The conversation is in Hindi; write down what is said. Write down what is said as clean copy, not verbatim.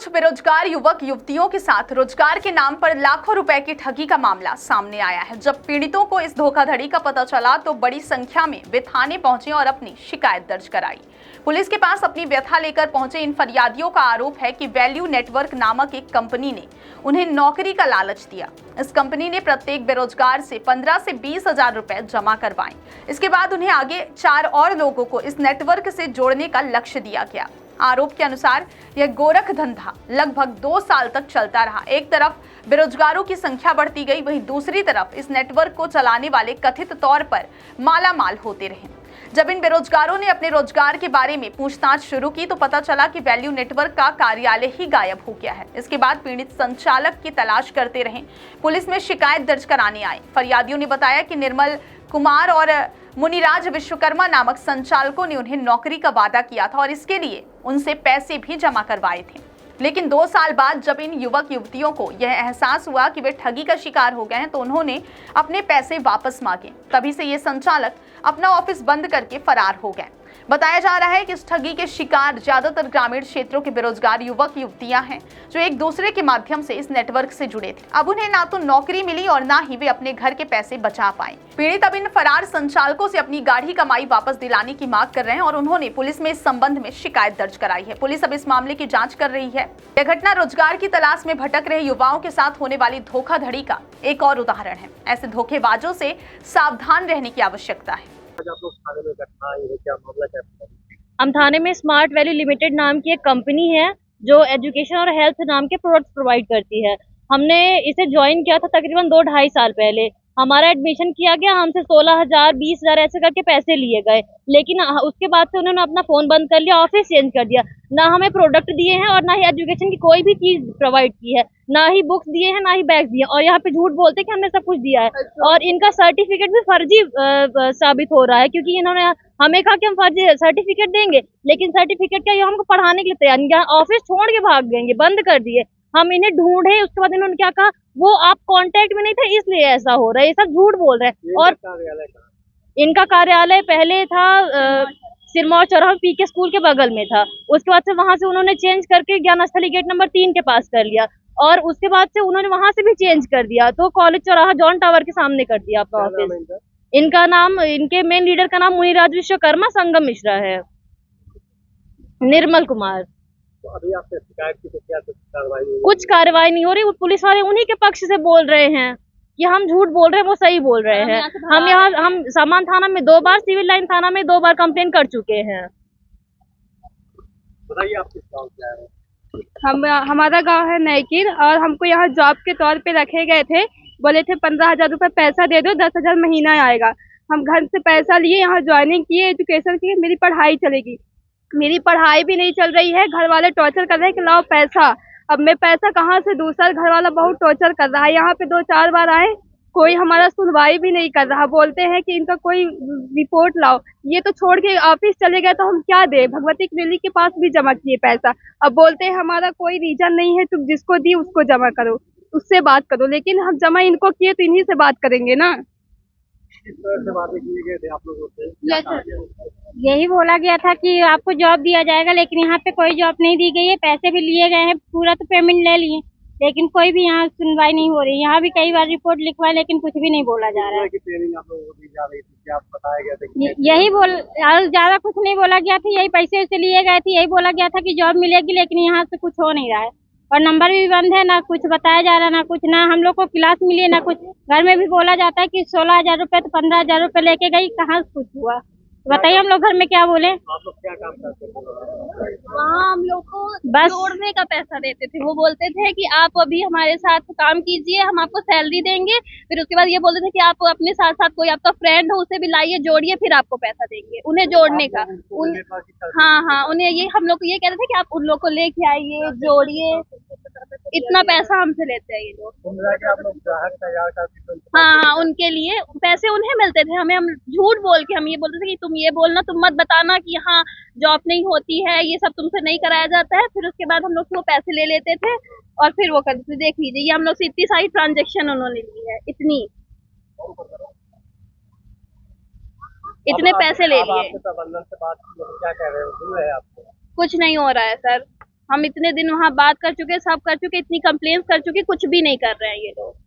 कुछ बेरोजगार युवक युवतियों के साथ रोजगार के नाम पर लाखों रुपए की ठगी का मामला सामने आया है। जब पीड़ितों को इस धोखाधड़ी का पता चला तो बड़ी संख्या में वे थाने पहुंचे और अपनी शिकायत दर्ज कराई। पुलिस के पास अपनी व्यथा लेकर पहुंचे इन फरियादियों का आरोप है कि वैल्यू नेटवर्क नामक एक कंपनी ने उन्हें नौकरी का लालच दिया। इस कंपनी ने प्रत्येक बेरोजगार से 15 से 20 हजार रुपए जमा करवाए। इसके बाद उन्हें आगे 4 और लोगों को इस नेटवर्क से जोड़ने का लक्ष्य दिया गया। आरोप के अनुसार यह गोरख धंधा लगभग 2 साल तक चलता रहा। एक तरफ बेरोजगारों की संख्या बढ़ती गई, वहीं दूसरी तरफ इस नेटवर्क को चलाने वाले कथित तौर पर मालामाल होते रहे। जब इन बेरोजगारों ने अपने रोजगार के बारे में पूछताछ शुरू की तो पता चला कि वैल्यू नेटवर्क का कार्यालय ही गायब हो गया है। इसके बाद पीड़ित संचालक की तलाश करते रहे, पुलिस में शिकायत दर्ज कराने आए। फरियादियों ने बताया कि निर्मल कुमार और मुनिराज विश्वकर्मा नामक संचालकों ने उन्हें नौकरी का वादा किया था और इसके लिए उनसे पैसे भी जमा करवाए थे। लेकिन 2 साल बाद जब इन युवक युवतियों को यह एहसास हुआ कि वे ठगी का शिकार हो गए हैं तो उन्होंने अपने पैसे वापस मांगे। तभी से ये संचालक अपना ऑफिस बंद करके फरार हो गए। बताया जा रहा है कि इस ठगी के शिकार ज्यादातर ग्रामीण क्षेत्रों के बेरोजगार युवक युवतियां हैं जो एक दूसरे के माध्यम से इस नेटवर्क से जुड़े थे। अब उन्हें ना तो नौकरी मिली और ना ही वे अपने घर के पैसे बचा पाए। पीड़ित अब इन फरार संचालकों से अपनी गाढ़ी कमाई वापस दिलाने की मांग कर रहे हैं और उन्होंने पुलिस में इस संबंध में शिकायत दर्ज कराई है। पुलिस अब इस मामले की जाँच कर रही है। यह घटना रोजगार की तलाश में भटक रहे युवाओं के साथ होने वाली धोखाधड़ी का एक और उदाहरण है। ऐसे धोखेबाजों से सावधान रहने की आवश्यकता है। हम थाने में स्मार्ट वैल्यू लिमिटेड नाम की एक कंपनी है जो एजुकेशन और हेल्थ नाम के प्रोडक्ट्स प्रोवाइड करती है। हमने इसे ज्वाइन किया था तकरीबन 2-2.5 साल पहले। हमारा एडमिशन किया गया, हमसे 16,000 20,000 ऐसे करके पैसे लिए गए, लेकिन उसके बाद से उन्होंने अपना फोन बंद कर लिया, ऑफिस चेंज कर दिया। ना हमें प्रोडक्ट दिए हैं और ना ही एजुकेशन की कोई भी चीज प्रोवाइड की है, ना ही बुक्स दिए हैं, ना ही बैग्स दिए, और यहाँ पे झूठ बोलते हैं कि हमने सब कुछ दिया है। और इनका सर्टिफिकेट भी फर्जी साबित हो रहा है, क्योंकि इन्होंने हमें कहा कि हम फर्जी सर्टिफिकेट देंगे, लेकिन सर्टिफिकेट क्या, ये हमको पढ़ाने के लिए तैयार नहीं, ऑफिस छोड़ के भाग गएंगे, बंद कर दिए। हम इन्हें ढूंढे, उसके बाद इन्होंने क्या कहा, वो आप कांटेक्ट में नहीं थे इसलिए ऐसा हो रहा है, ये सब झूठ बोल रहे हैं। और इनका कार्यालय पहले था सिरमौर चौराहा पीके स्कूल के बगल में था। उसके बाद से वहां से उन्होंने चेंज करके ज्ञानस्थली गेट नंबर 3 के पास कर लिया, और उसके बाद से उन्होंने वहां से भी चेंज कर दिया, तो कॉलेज चौराहा जॉन टावर के सामने कर दिया अपना ऑफिस। इनका नाम, इनके मेन लीडर का नाम मुनिराज विश्वकर्मा, संगम मिश्रा है, निर्मल कुमार। तो अभी आपने शिकायत की तो क्या कार्रवाई हुई? कुछ कार्रवाई नहीं हो रही। वो पुलिस वाले उन्हीं के पक्ष से बोल रहे हैं कि हम झूठ बोल रहे हैं, वो सही बोल रहे हैं। हम सामान थाना में 2 बार, सिविल लाइन थाना में 2 बार कंप्लेन कर चुके हैं। बताइए आप किस गाँव से आए हैं? हमारा गांव है नैकीर, और हमको यहाँ जॉब के तौर पे रखे गए थे। बोले थे 15,000 रुपये पैसा दे दो, 10,000 महीना आएगा। हम घर से पैसा लिए, यहाँ ज्वाइनिंग किए, एजुकेशन की, मेरी पढ़ाई चलेगी। मेरी पढ़ाई भी नहीं चल रही है, घर वाले टॉर्चर कर रहे हैं कि लाओ पैसा। अब मैं पैसा कहाँ से दूँ सर, घर वाला बहुत टॉर्चर कर रहा है। यहाँ पे 2-4 बार आए, कोई हमारा सुनवाई भी नहीं कर रहा। बोलते हैं कि इनका कोई रिपोर्ट लाओ। ये तो छोड़ के ऑफिस चले गए तो हम क्या दे, भगवती क्लिनिक के पास भी जमा किए पैसा। अब बोलते हैं हमारा कोई रीजन नहीं है, तुम जिसको दी उसको जमा करो, उससे बात करो। लेकिन हम जमा इनको किए तो इन्हीं से बात करेंगे ना। किस तरह से वादे किए गए थे आप लोगों से? यही बोला गया था कि आपको जॉब दिया जाएगा, लेकिन यहाँ पे कोई जॉब नहीं दी गई है। पैसे भी लिए गए हैं, पूरा तो पेमेंट ले लिए, लेकिन कोई भी यहाँ सुनवाई नहीं हो रही। यहाँ भी कई बार रिपोर्ट लिखवाए, लेकिन कुछ भी नहीं बोला जा रहा है। ट्रेनिंग आप लोगों को दी जा रही थी, क्या बताया गया था? यही ज्यादा कुछ नहीं बोला गया था, यही पैसे वैसे लिए गए थे, यही बोला गया था कि जॉब मिलेगी, लेकिन यहाँ से कुछ हो नहीं रहा है। और नंबर भी बंद है, ना कुछ बताया जा रहा, ना कुछ, ना हम लोग को क्लास मिली, ना कुछ। घर में भी बोला जाता है कि 16,000 रुपये तो 15,000 रुपये लेके गई, कहाँ से कुछ हुआ, बताइए हम लोग घर में क्या बोले। आप लोग क्या काम करते थे? हाँ, हम लोग को बस जोड़ने का पैसा देते थे। वो बोलते थे कि आप अभी हमारे साथ काम कीजिए, हम आपको सैलरी देंगे। फिर उसके बाद ये बोलते थे कि आप अपने साथ साथ कोई आपका फ्रेंड हो उसे भी लाइए, जोड़िए, फिर आपको पैसा देंगे। उन्हें जोड़ने का हाँ, उन्हें ये, हम लोग को ये कहते थे कि आप उन लोग को लेके आइए, जोड़िए, इतना पैसा हमसे लेते हैं ये लोग। हाँ, उनके लिए पैसे उन्हें मिलते थे, हमें, हम झूठ बोल के हम ये बोलते थे कि तुम ये बोलना, तुम मत बताना कि यहाँ जॉब नहीं होती है, ये सब तुमसे नहीं कराया जाता है। फिर उसके बाद हम लोग से वो पैसे ले लेते थे और फिर वो करते थे। देख लीजिए, ये हम लोग से इतनी सारी ट्रांजेक्शन उन्होंने ली है, इतने पैसे ले लिए। प्रबंधन से बात की, क्या कह रहे हो? आपको कुछ नहीं हो रहा है सर। हम इतने दिन वहाँ बात कर चुके, सब कर चुके, इतनी कंप्लेंट्स कर चुके, कुछ भी नहीं कर रहे हैं ये लोग।